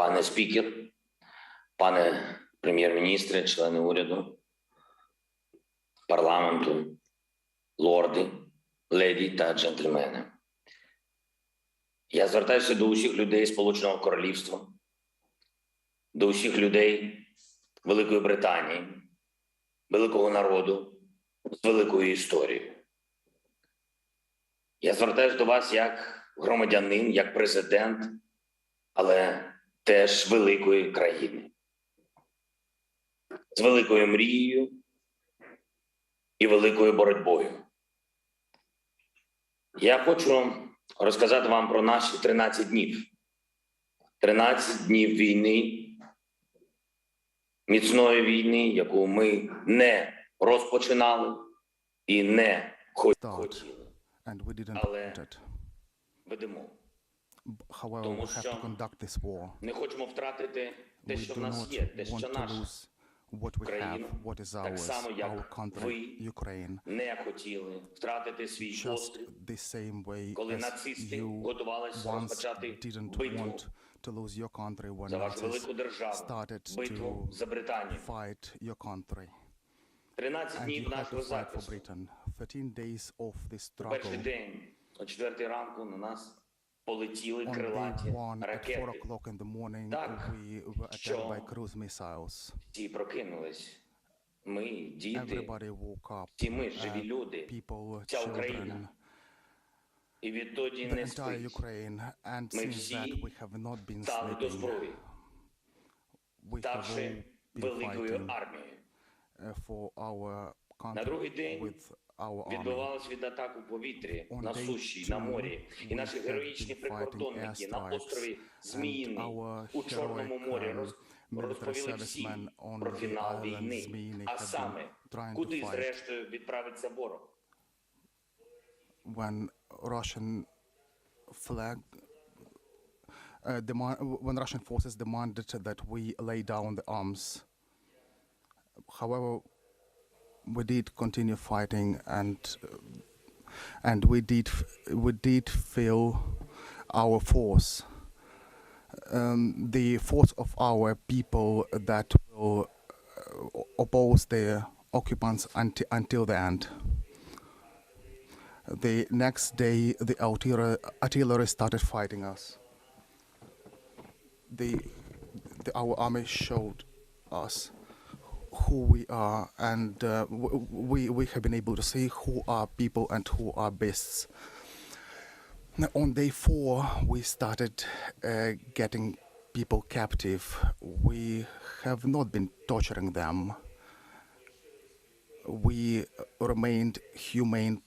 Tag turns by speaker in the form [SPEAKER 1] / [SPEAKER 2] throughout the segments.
[SPEAKER 1] Пане спікер, пане прем'єр-міністре, члени уряду, парламенту, лорди, леді та джентльмени. Я звертаюся до усіх людей Сполученого Королівства, до усіх людей Великої Британії, великого народу з великою історією. Я звертаюся до вас як громадянин, як президент, але теж великої країни. З великою мрією і великою боротьбою. Я хочу розказати вам про наші 13 днів. 13 днів війни, міцної війни, яку ми не розпочинали і не хотіли. Але ведемо. Тому що не хочемо втратити те, що в нас є, те, що наше. Україну, так само, як ви не хотіли втратити свій острів, коли нацисти готувалися розпочати битву за вашу велику державу, битву за Британію. 13 днів нашого захисту. У перший день, о 4 ранку, на нас полетіли крилаті ракети. Так, що всі прокинулись. Ми, діти, всі ми, живі люди, вся Україна. І відтоді не спить. Ми всі стали до зброї, ставши великою армією. На другий день відбивалась від атак у повітрі, на суші, на морі. І наші героїчні прикордонники на острові Зміїний у Чорному морі розповіли всім про фінал війни, а саме, куди зрештою відправиться ворог.
[SPEAKER 2] When Russian forces demanded that we lay down the arms. However, we did continue fighting, and we did feel our force, the force of our people that will oppose the occupants until the end. The next day, the artillery started fighting us. Our army showed us who we are, and we have been able to see who are people and who are beasts. On day 4, we started getting people captive. We have not been torturing them. We remained humane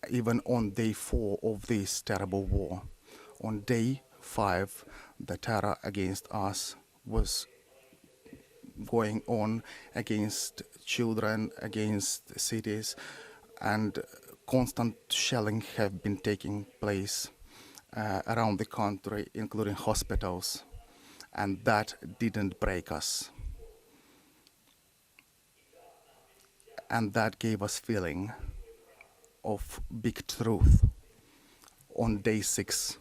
[SPEAKER 2] even on day 4 of this terrible war. On day 5, the terror against us was going on against children, against cities, and constant shelling have been taking place around the country, including hospitals, and that didn't break us. And that gave us feeling of big truth. On day 6,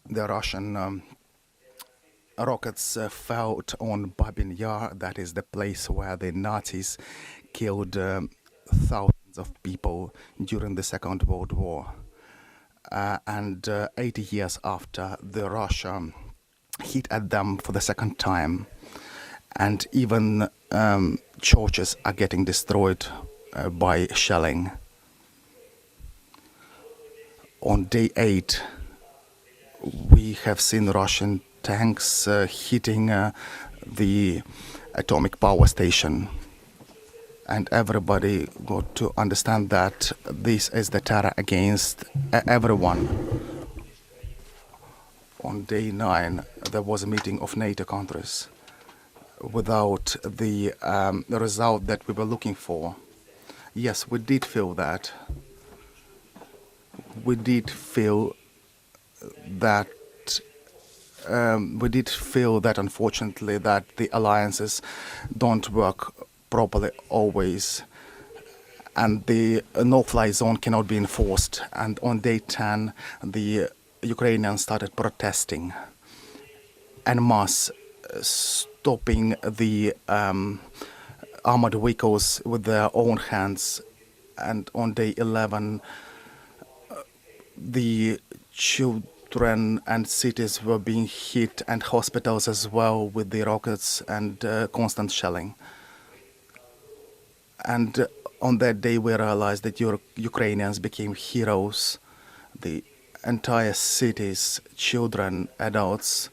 [SPEAKER 2] the Russian rockets fell on Babin Yar, that is the place where the Nazis killed thousands of people during the Second World War. And 80 years after, the Russia hit at them for the second time. And even churches are getting destroyed by shelling. On day 8, we have seen Russian tanks hitting the atomic power station. And everybody got to understand that this is the terror against everyone. On day 9, there was a meeting of NATO countries without the result that we were looking for. Yes, we did feel that. We did feel that unfortunately that the alliances don't work properly always, and the no-fly zone cannot be enforced. And on day 10, the Ukrainians started protesting en masse, stopping the armored vehicles with their own hands. And on day 11, the children and cities were being hit, and hospitals as well, with the rockets and constant shelling. And on that day, we realized that Ukrainians became heroes. The entire cities, children, adults.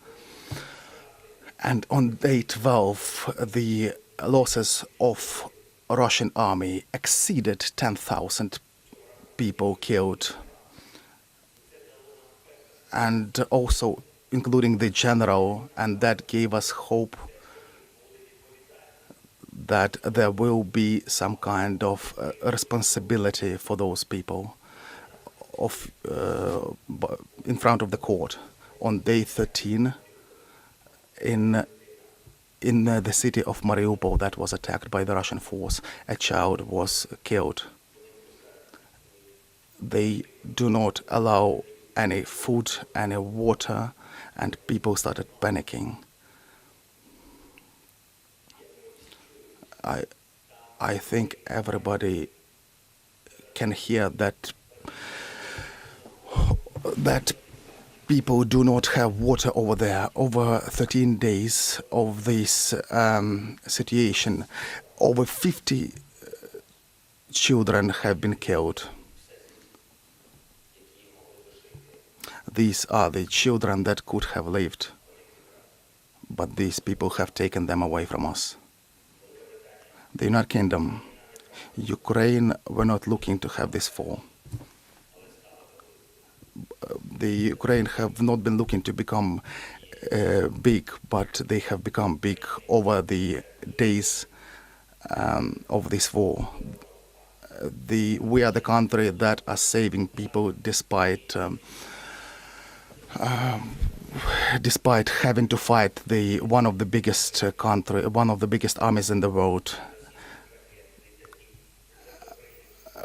[SPEAKER 2] And on day 12, the losses of Russian army exceeded 10,000 people killed. And also including the general, and that gave us hope that there will be some kind of responsibility for those people in front of the court. On day 13, in the city of Mariupol that was attacked by the Russian force, a child was killed. They do not allow any food, any water, and people started panicking. I think everybody can hear that people do not have water over there. Over 13 days of this situation, over 50 children have been killed. These are the children that could have lived, but these people have taken them away from us. The United Kingdom, Ukraine were not looking to have this fall. The Ukraine have not been looking to become big, but they have become big over the days of this war. We are the country that are saving people despite having to fight one of the biggest armies in the world.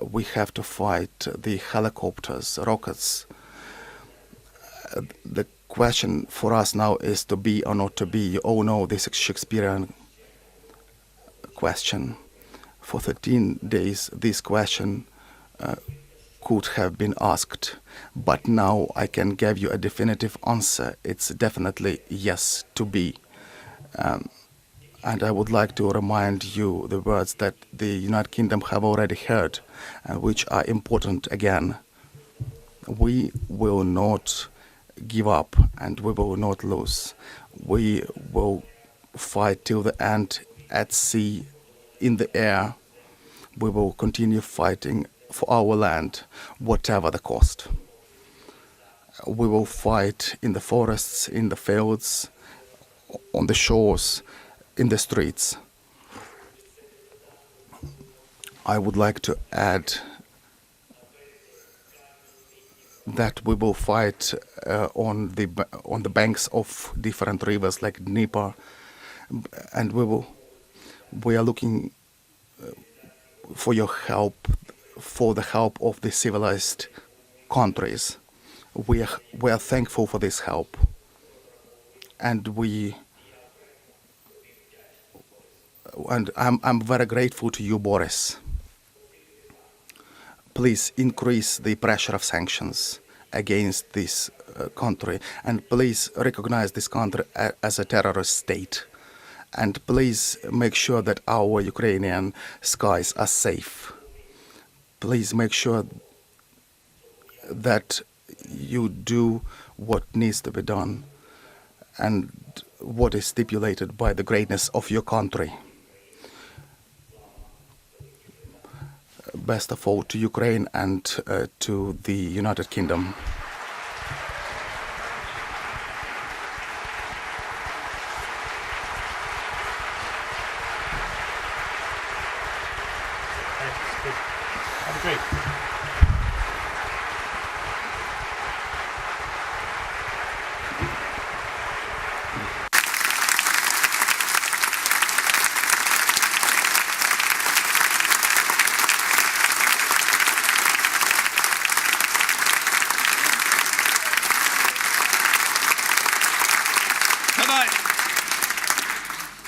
[SPEAKER 2] We have to fight the helicopters, rockets. The question for us now is to be or not to be. You all know this Shakespearean question. For 13 days, this question could have been asked, but now I can give you a definitive answer. It's definitely yes, to be. And I would like to remind you the words that the United Kingdom have already heard, which are important again. We will not give up, and we will not lose. We will fight till the end, at sea, in the air. We will continue fighting for our land, whatever the cost. We will fight in the forests, in the fields, on the shores, in the streets. I would like to add that we will fight on the banks of different rivers like Dnieper, and we are looking for your help, for the help of the civilized countries. We are thankful for this help, and I'm very grateful to you, Boris. Please increase the pressure of sanctions against this country, and please recognize this country as a terrorist state. And please make sure that our Ukrainian skies are safe. Please make sure that you do what needs to be done and what is stipulated by the greatness of your country. Best of all to Ukraine and to the United Kingdom.
[SPEAKER 3] Have a great.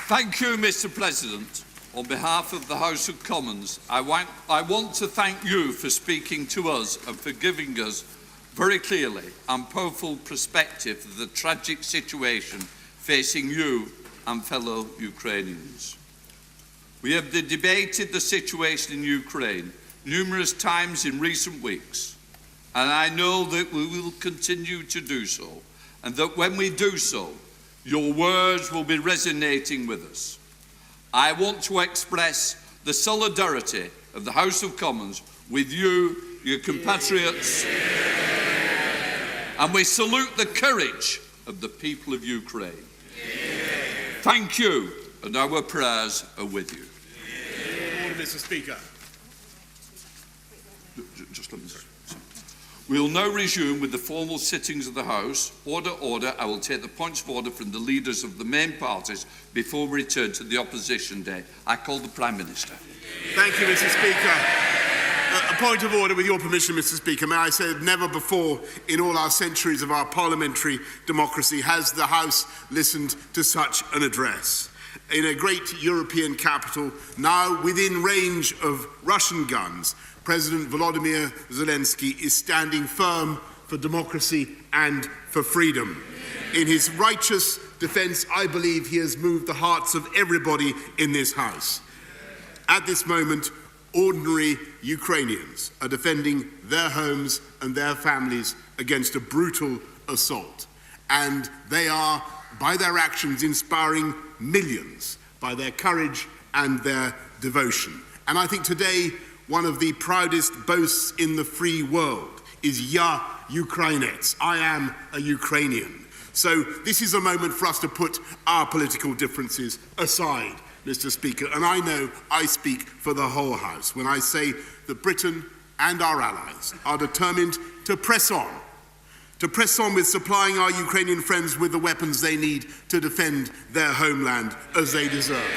[SPEAKER 4] Thank you, Mr. President. On behalf of the House of Commons, I want to thank you for speaking to us and for giving us very clearly and powerful perspective of the tragic situation facing you and fellow Ukrainians. We have debated the situation in Ukraine numerous times in recent weeks, and I know that we will continue to do so, and that when we do so, your words will be resonating with us. I want to express the solidarity of the House of Commons with you, your compatriots, and we salute the courage of the people of Ukraine. Thank you, and our prayers are with you.
[SPEAKER 5] Order, Mr. Speaker.
[SPEAKER 4] Just let me say. We will now resume with the formal sittings of the House. Order, order. I will take the points of order from the leaders of the main parties before we return to the opposition day. I call the Prime Minister.
[SPEAKER 5] Thank you, Mr. Speaker. A point of order, with your permission, Mr. Speaker. May I say that never before in all our centuries of our parliamentary democracy has the House listened to such an address. In a great European capital, now within range of Russian guns, President Volodymyr Zelenskyy is standing firm for democracy and for freedom. In his righteous defence, I believe he has moved the hearts of everybody in this House. At this moment, ordinary Ukrainians are defending their homes and their families against a brutal assault. And they are, by their actions, inspiring millions by their courage and their devotion. And I think today, one of the proudest boasts in the free world is "Ya Ukrainets." I am a Ukrainian. So this is a moment for us to put our political differences aside, Mr. Speaker, and I know I speak for the whole House when I say that Britain and our allies are determined to press on with supplying our Ukrainian friends with the weapons they need to defend their homeland as they deserve.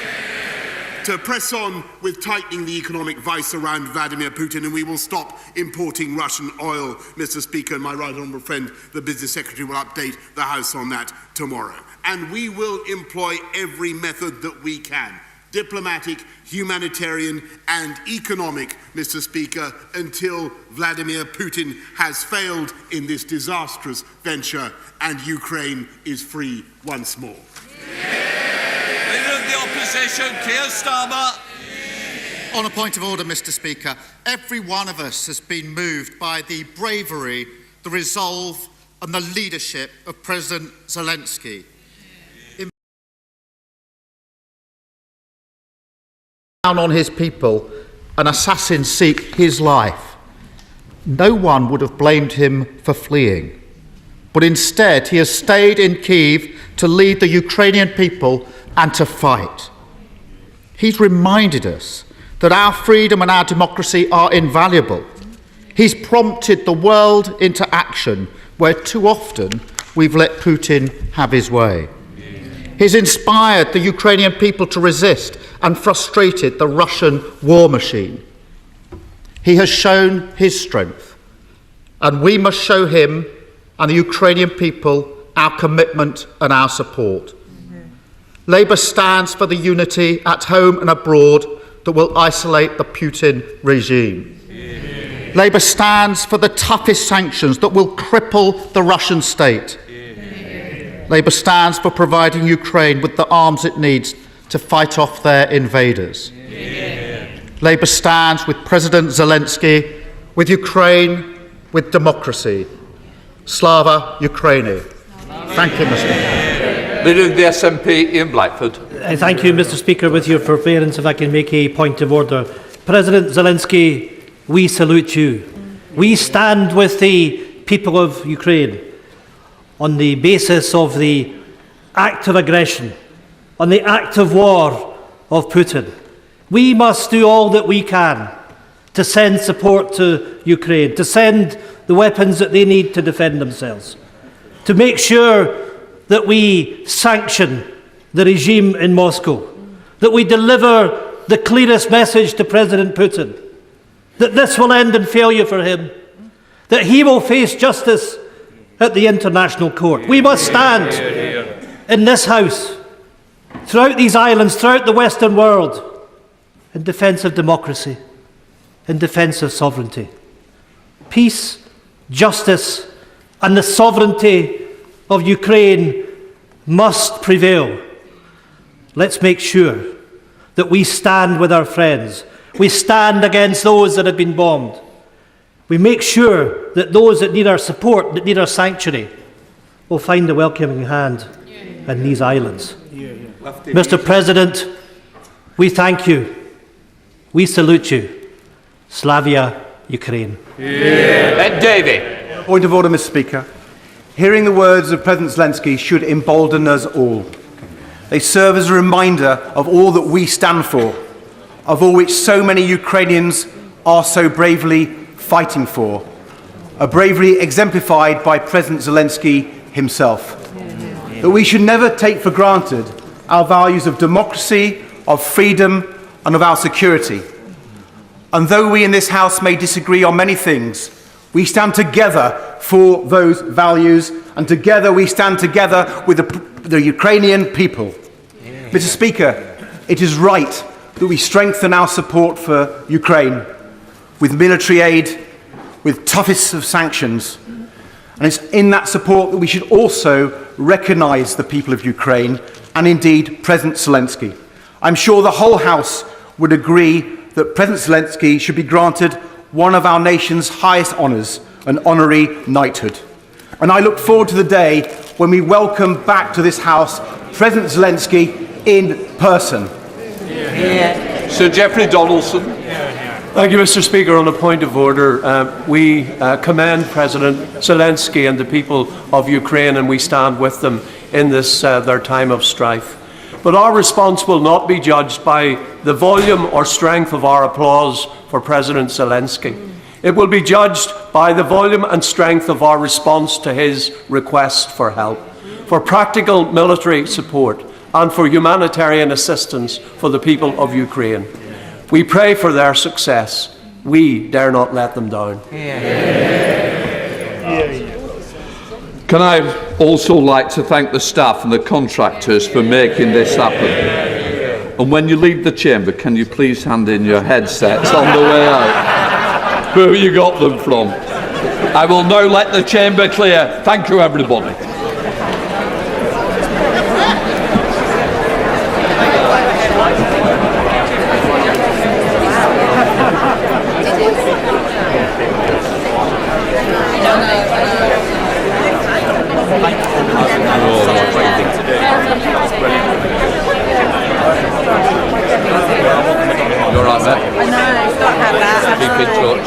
[SPEAKER 5] To press on with tightening the economic vice around Vladimir Putin, and we will stop importing Russian oil, Mr. Speaker, and my right honourable friend, the Business Secretary, will update the House on that tomorrow. And we will employ every method that we can, diplomatic, humanitarian and economic, Mr. Speaker, until Vladimir Putin has failed in this disastrous venture and Ukraine is free once more.
[SPEAKER 4] Leader of the Opposition, Keir Starmer.
[SPEAKER 6] On a point of order, Mr. Speaker, every one of us has been moved by the bravery, the resolve and the leadership of President Zelenskyy. Down on his people, an assassin seek his life. No one would have blamed him for fleeing, but instead he has stayed in Kyiv to lead the Ukrainian people and to fight. He's reminded us that our freedom and our democracy are invaluable. He's prompted the world into action where too often we've let Putin have his way. He's inspired the Ukrainian people to resist and frustrated the Russian war machine. He has shown his strength, and we must show him and the Ukrainian people our commitment and our support. Labour stands for the unity at home and abroad that will isolate the Putin regime. Labour stands for the toughest sanctions that will cripple the Russian state. Labour stands for providing Ukraine with the arms it needs to fight off their invaders. Labour stands with President Zelenskyy, with Ukraine, with democracy. Slava Ukraini. Thank you, Mr. Speaker.
[SPEAKER 4] Leader of the SNP, Ian Blackford.
[SPEAKER 3] Thank you, Mr. Speaker. With your forbearance, if I can make a point of order. President Zelenskyy, we salute you. We stand with the people of Ukraine on the basis of the act of aggression, on the act of war of Putin. We must do all that we can to send support to Ukraine, to send the weapons that they need to defend themselves, to make sure that we sanction the regime in Moscow, that we deliver the clearest message to President Putin, that this will end in failure for him, that he will face justice at the International Court. We must stand in this House throughout these islands, throughout the Western world, in defence of democracy, in defence of sovereignty. Peace, justice, and the sovereignty of Ukraine must prevail. Let's make sure that we stand with our friends. We stand against those that have been bombed. We make sure that those that need our support, that need our sanctuary, will find a welcoming hand in these islands. Mr. President, we thank you. We salute you. Slavia, Ukraine.
[SPEAKER 7] Ed Davey.
[SPEAKER 8] Point of order, Mr. Speaker. Hearing the words of President Zelensky should embolden us all. They serve as a reminder of all that we stand for, of all which so many Ukrainians are so bravely fighting for, a bravery exemplified by President Zelensky himself. That we should never take for granted our values of democracy, of freedom, and of our security. And though we in this House may disagree on many things, we stand together for those values, and together we stand together with the Ukrainian people. Mr. Speaker, it is right that we strengthen our support for Ukraine with military aid, with toughest of sanctions. And it's in that support that we should also recognise the people of Ukraine and indeed President Zelensky. I'm sure the whole House would agree that President Zelensky should be granted one of our nation's highest honours, an honorary knighthood. And I look forward to the day when we welcome back to this House President Zelensky in person.
[SPEAKER 4] Sir Geoffrey Donaldson.
[SPEAKER 7] Thank you, Mr. Speaker. On a point of order, we commend President Zelensky and the people of Ukraine, and we stand with them in this their time of strife. But our response will not be judged by the volume or strength of our applause for President Zelensky. It will be judged by the volume and strength of our response to his request for help, for practical military support, and for humanitarian assistance for the people of Ukraine. We pray for their success. We dare not let them down.
[SPEAKER 4] Can I also like to thank the staff and the contractors for making this happen? And when you leave the chamber, can you please hand in your headsets on the way out? Where you got them from? I will now let the chamber clear. Thank you, everybody.